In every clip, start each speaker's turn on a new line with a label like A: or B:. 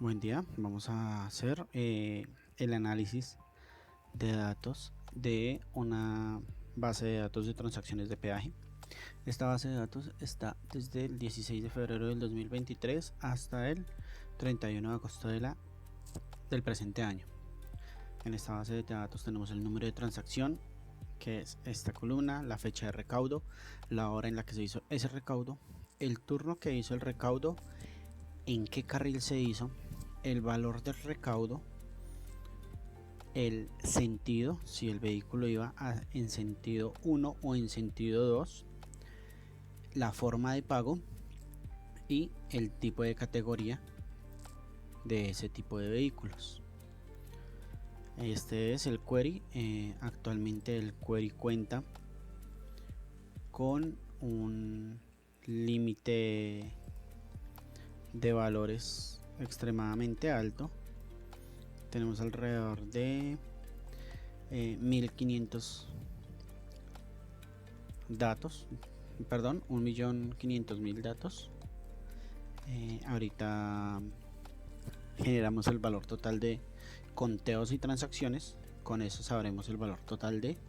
A: Buen día, vamos a hacer el análisis de datos de una base de datos de transacciones de peaje. Esta base de datos está desde el 16 de febrero del 2023 hasta el 31 de agosto del presente año. En esta base de datos tenemos el número de transacción, que es esta columna, la fecha de recaudo, la hora en la que se hizo ese recaudo, el turno que hizo el recaudo, en qué carril se hizo, el valor del recaudo, el sentido, si el vehículo iba en sentido 1 o en sentido 2, la forma de pago y el tipo de categoría de ese tipo de vehículos. Este es el query. Actualmente el query cuenta con un límite de valores extremadamente alto. Tenemos alrededor de 1500 datos, perdón, 1.500.000 datos. Ahorita generamos el valor total de conteos y transacciones. Con eso sabremos el valor total de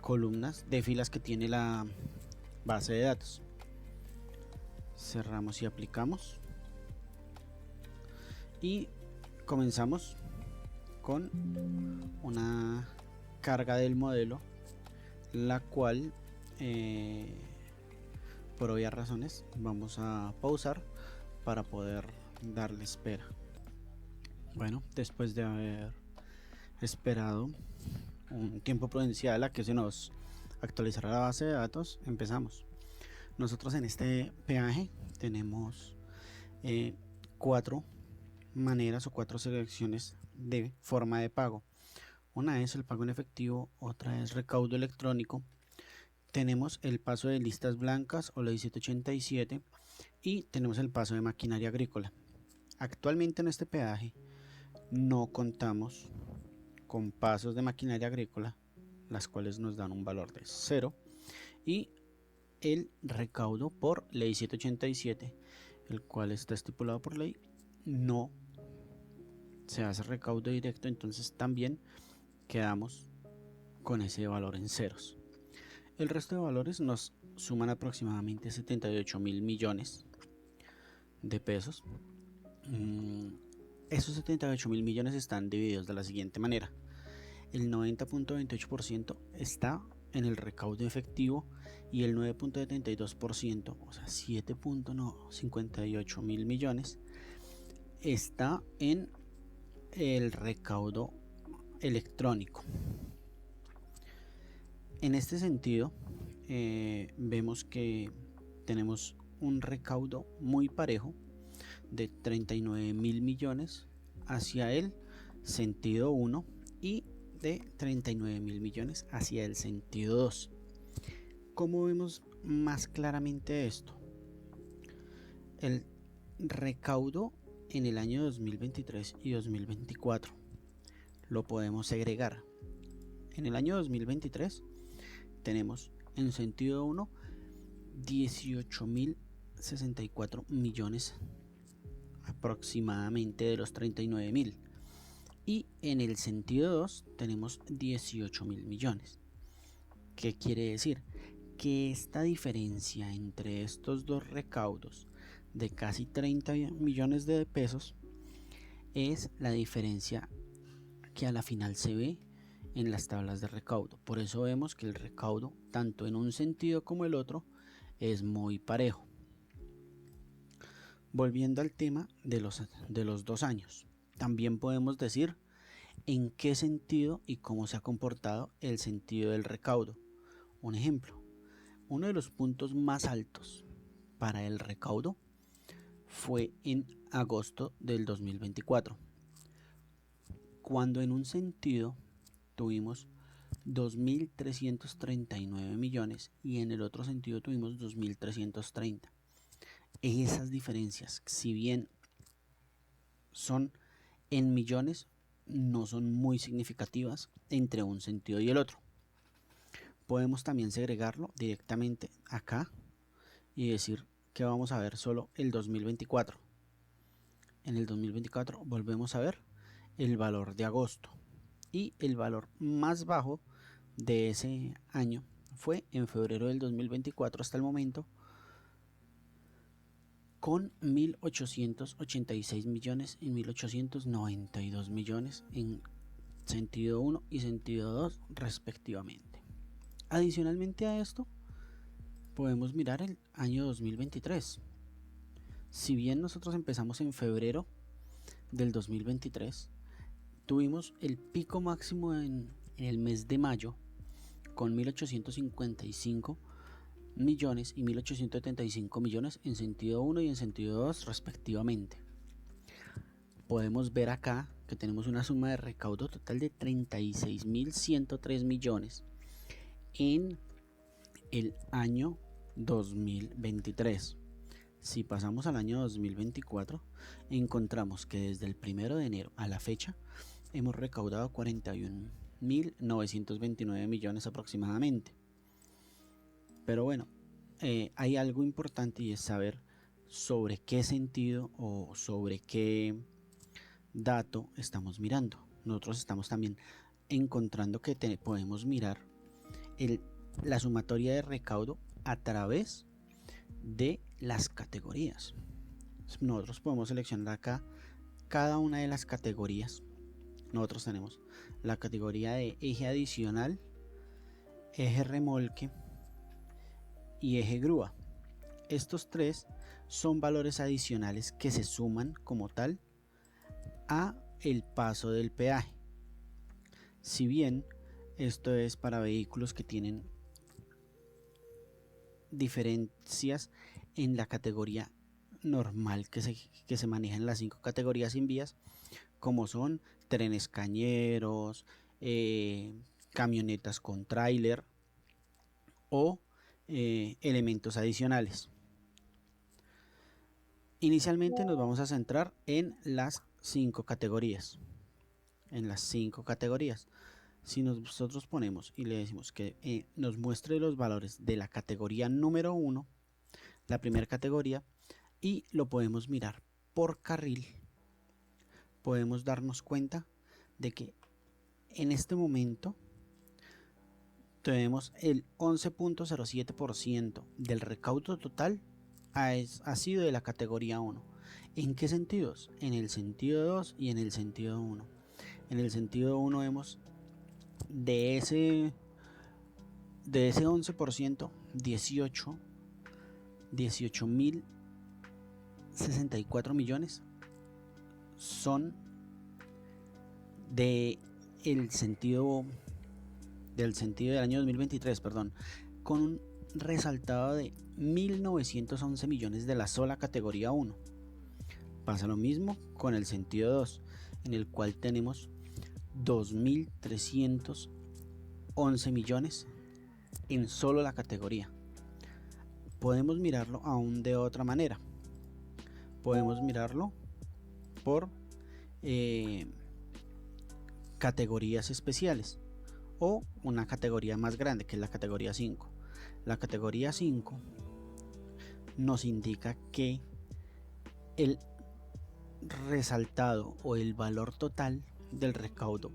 A: columnas, de filas que tiene la base de datos. Cerramos y aplicamos y comenzamos con una carga del modelo, la cual por obvias razones vamos a pausar para poder darle espera. Bueno, después de haber esperado un tiempo prudencial a que se nos actualizará la base de datos, empezamos. Nosotros en este peaje tenemos 4 maneras o 4 selecciones de forma de pago. Una es el pago en efectivo, otra es recaudo electrónico. Tenemos el paso de listas blancas o ley 787 y tenemos el paso de maquinaria agrícola. Actualmente en este peaje no contamos con pasos de maquinaria agrícola, las cuales nos dan un valor de 0, y el recaudo por ley 787, el cual está estipulado por ley, no se hace recaudo directo, entonces también quedamos con ese valor en ceros. El resto de valores nos suman aproximadamente 78.000 millones de pesos. Esos 78.000 millones están divididos de la siguiente manera: el 90.28% está en el recaudo efectivo y el 9.72%, o sea 7.58 mil millones, está en el recaudo electrónico. En este sentido, vemos que tenemos un recaudo muy parejo de 39.000 millones hacia el sentido 1 y de 39.000 millones hacia el sentido 2. ¿Cómo vemos más claramente esto? El recaudo en el año 2023 y 2024 lo podemos segregar. En el año 2023 tenemos en sentido 1 18.064 millones aproximadamente de los 39.000, y en el sentido 2 tenemos 18.000 millones. ¿Qué quiere decir? Que esta diferencia entre estos dos recaudos de casi 30 millones de pesos es la diferencia que a la final se ve en las tablas de recaudo. Por eso vemos que el recaudo, tanto en un sentido como el otro, es muy parejo. Volviendo al tema de los 2 años, también podemos decir en qué sentido y cómo se ha comportado el sentido del recaudo. Un ejemplo: uno de los puntos más altos para el recaudo fue en agosto del 2024, cuando en un sentido tuvimos 2.339 millones y en el otro sentido tuvimos 2.330. Esas diferencias, si bien son en millones, no son muy significativas entre un sentido y el otro. Podemos también segregarlo directamente acá y decir que vamos a ver solo el 2024. en el 2024 volvemos a ver el valor de agosto, y el valor más bajo de ese año fue en febrero del 2024 hasta el momento, con 1.886 millones y 1.892 millones en sentido 1 y sentido 2 respectivamente. Adicionalmente a esto, podemos mirar el año 2023. Si bien nosotros empezamos en febrero del 2023, tuvimos el pico máximo en el mes de mayo con 1.855 millones y 1.875 millones en sentido 1 y en sentido 2 respectivamente. Podemos ver acá que tenemos una suma de recaudo total de 36.103 millones en el año 2023. Si pasamos al año 2024, encontramos que desde el 1 de enero a la fecha hemos recaudado 41.929 millones aproximadamente. Pero bueno, hay algo importante, y es saber sobre qué sentido o sobre qué dato estamos mirando. Nosotros estamos también encontrando que podemos mirar la sumatoria de recaudo a través de las categorías. Nosotros podemos seleccionar acá cada una de las categorías. Nosotros tenemos la categoría de eje adicional, eje remolque y eje grúa. Estos tres son valores adicionales que se suman como tal a el paso del peaje. Si bien esto es para vehículos que tienen diferencias en la categoría normal que se maneja en las 5 categorías sin vías, como son trenes cañeros, camionetas con tráiler o elementos adicionales. Inicialmente nos vamos a centrar en las 5 categorías. Si nosotros ponemos y le decimos que nos muestre los valores de la categoría número 1, la primera categoría, y lo podemos mirar por carril, podemos darnos cuenta de que en este momento tenemos el 11.07% del recaudo total ha sido de la categoría 1. ¿En qué sentidos? En el sentido 2 y en el sentido 1. En el sentido 1 vemos de ese 11%, 18.064 millones son del sentido del año 2023, con un resaltado de 1.911 millones de la sola categoría 1. Pasa lo mismo con el sentido 2, en el cual tenemos 2.311 millones en solo la categoría. Podemos mirarlo aún de otra manera. Podemos mirarlo por categorías especiales o una categoría más grande, que es la categoría 5. La categoría 5 nos indica que el resaltado o el valor total del recaudo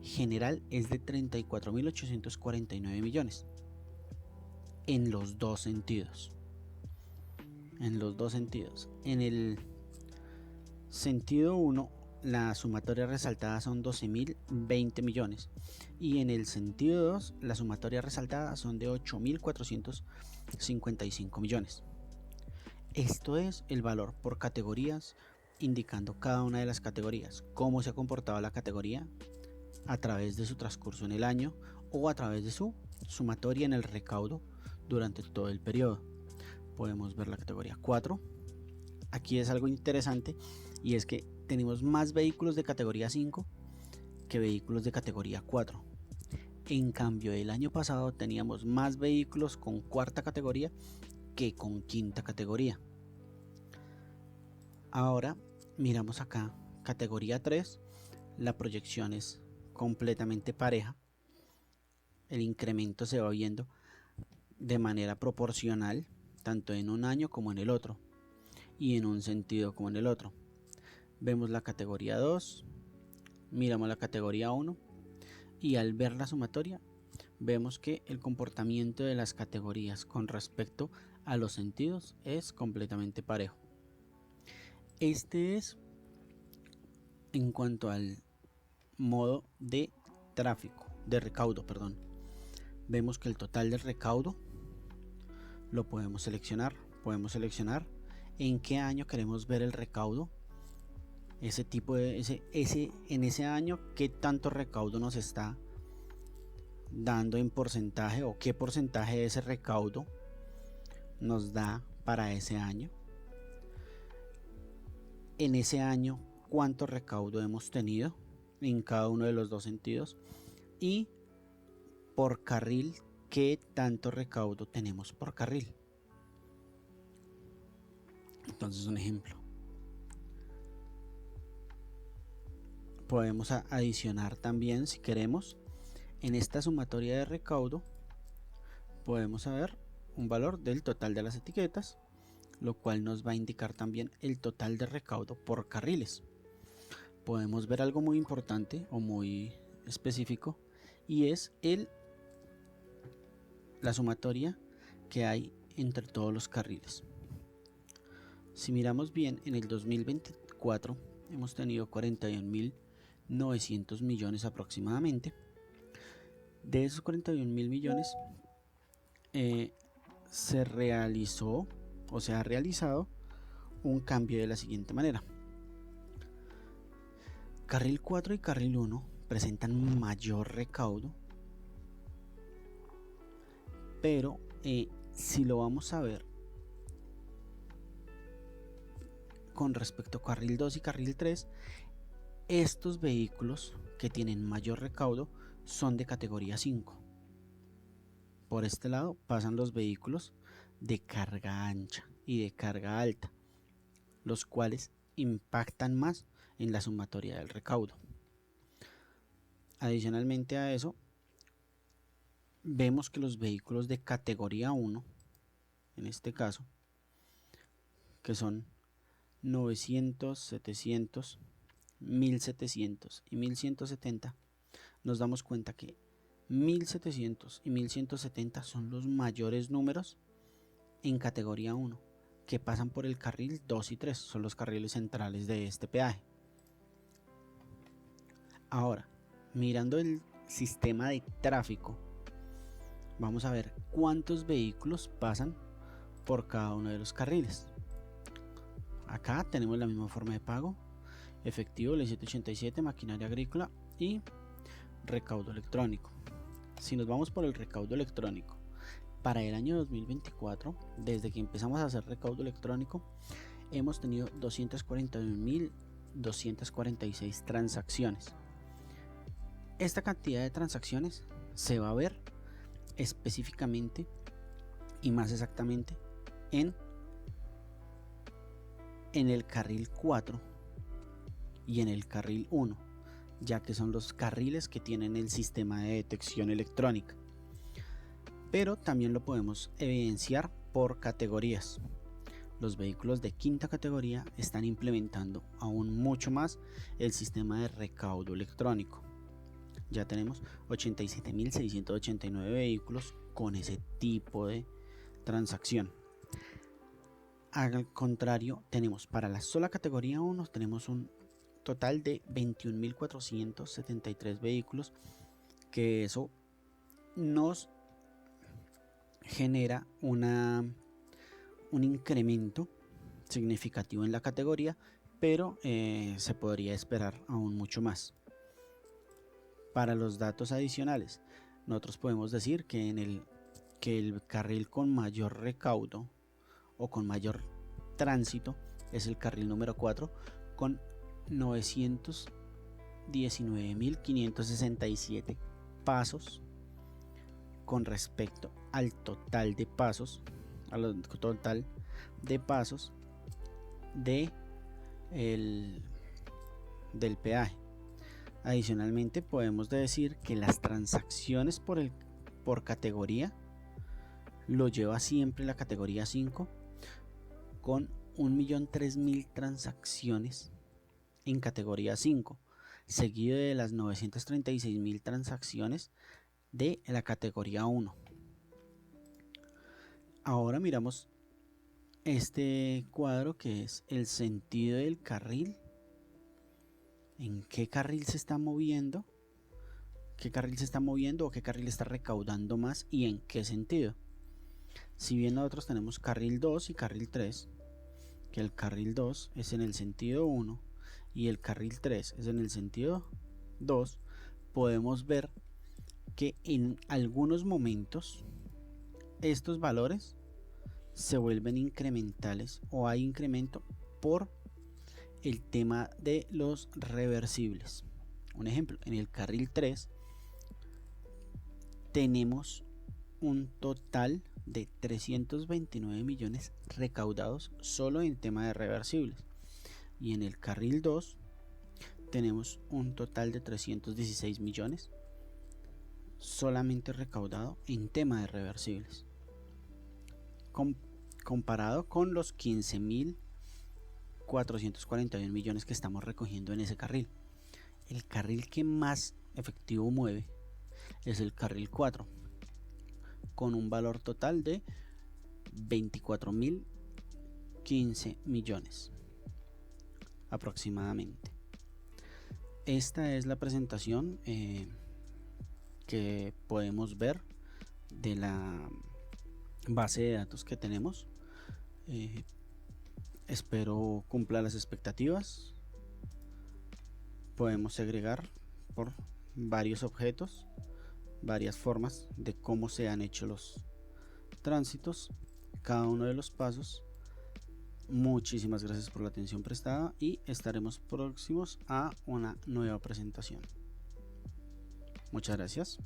A: general es de 34.849 millones en los dos sentidos. En el sentido 1, la sumatoria resaltada son 12.020 millones, y en el sentido 2, la sumatoria resaltada son de 8.455 millones. Esto es el valor por categorías, indicando cada una de las categorías, cómo se ha comportado la categoría a través de su transcurso en el año o a través de su sumatoria en el recaudo durante todo el periodo. Podemos ver la categoría 4. Aquí es algo interesante, y es que tenemos más vehículos de categoría 5 que vehículos de categoría 4. En cambio, el año pasado teníamos más vehículos con cuarta categoría que con quinta categoría. Ahora miramos acá, categoría 3, la proyección es completamente pareja. El incremento se va viendo de manera proporcional, tanto en un año como en el otro, y en un sentido como en el otro. Vemos la categoría 2, miramos la categoría 1 y al ver la sumatoria vemos que el comportamiento de las categorías con respecto a los sentidos es completamente parejo. Este es en cuanto al modo de tráfico, de recaudo, perdón. Vemos que el total del recaudo lo podemos seleccionar en qué año queremos ver el recaudo, ese tipo de en ese año qué tanto recaudo nos está dando en porcentaje o qué porcentaje de ese recaudo nos da para ese año. En ese año cuánto recaudo hemos tenido en cada uno de los dos sentidos y por carril qué tanto recaudo tenemos por carril. Entonces, un ejemplo, podemos adicionar también, si queremos, en esta sumatoria de recaudo podemos saber un valor del total de las etiquetas, lo cual nos va a indicar también el total de recaudo por carriles. Podemos ver algo muy importante o muy específico, y es la sumatoria que hay entre todos los carriles. Si miramos bien, en el 2024 hemos tenido 41.900 millones aproximadamente. De esos 41.000 millones se realizó o se ha realizado un cambio de la siguiente manera. Carril 4 y carril 1 presentan mayor recaudo, pero si lo vamos a ver con respecto a carril 2 y carril 3, estos vehículos que tienen mayor recaudo son de categoría 5. Por este lado pasan los vehículos de carga ancha y de carga alta, los cuales impactan más en la sumatoria del recaudo. Adicionalmente a eso, vemos que los vehículos de categoría 1, en este caso, que son 900, 700, 1700 y 1170, nos damos cuenta que 1700 y 1170 son los mayores números en categoría 1 que pasan por el carril 2 y 3, son los carriles centrales de este peaje. Ahora, mirando el sistema de tráfico, vamos a ver cuántos vehículos pasan por cada uno de los carriles. Acá tenemos la misma forma de pago: efectivo, ley 787, maquinaria agrícola y recaudo electrónico. Si nos vamos por el recaudo electrónico, para el año 2024, desde que empezamos a hacer recaudo electrónico, hemos tenido 241.246 transacciones. Esta cantidad de transacciones se va a ver específicamente y más exactamente en el carril 4 y en el carril 1, ya que son los carriles que tienen el sistema de detección electrónica. Pero también lo podemos evidenciar por categorías. Los vehículos de quinta categoría están implementando aún mucho más el sistema de recaudo electrónico. Ya tenemos 87.689 vehículos con ese tipo de transacción. Al contrario, tenemos para la sola categoría 1 tenemos un total de 21.473 vehículos, que eso nos genera un incremento significativo en la categoría, pero se podría esperar aún mucho más. Para los datos adicionales, nosotros podemos decir que el carril con mayor recaudo o con mayor tránsito es el carril número 4 con 919.567 pasos con respecto al total de pasos, del peaje. Adicionalmente, podemos decir que las transacciones por categoría lo lleva siempre la categoría 5 con 1.003.000 transacciones en categoría 5, seguido de las 936.000 transacciones de la categoría 1. Ahora miramos este cuadro que es el sentido del carril. ¿En qué carril se está moviendo? ¿Qué carril se está moviendo o qué carril está recaudando más y en qué sentido? Si bien nosotros tenemos carril 2 y carril 3, que el carril 2 es en el sentido 1 y el carril 3 es en el sentido 2, podemos ver que en algunos momentos estos valores se vuelven incrementales o hay incremento por el tema de los reversibles. Un ejemplo, en el carril 3 tenemos un total de 329 millones recaudados solo en tema de reversibles, y en el carril 2 tenemos un total de 316 millones solamente recaudado en tema de reversibles, comparado con los 15.441 millones que estamos recogiendo en ese carril. El carril que más efectivo mueve es el carril 4, con un valor total de 24.015 millones aproximadamente. Esta es la presentación que podemos ver de la base de datos que tenemos. Espero cumpla las expectativas. Podemos segregar por varios objetos, varias formas de cómo se han hecho los tránsitos, cada uno de los pasos. Muchísimas gracias por la atención prestada y estaremos próximos a una nueva presentación. Muchas gracias.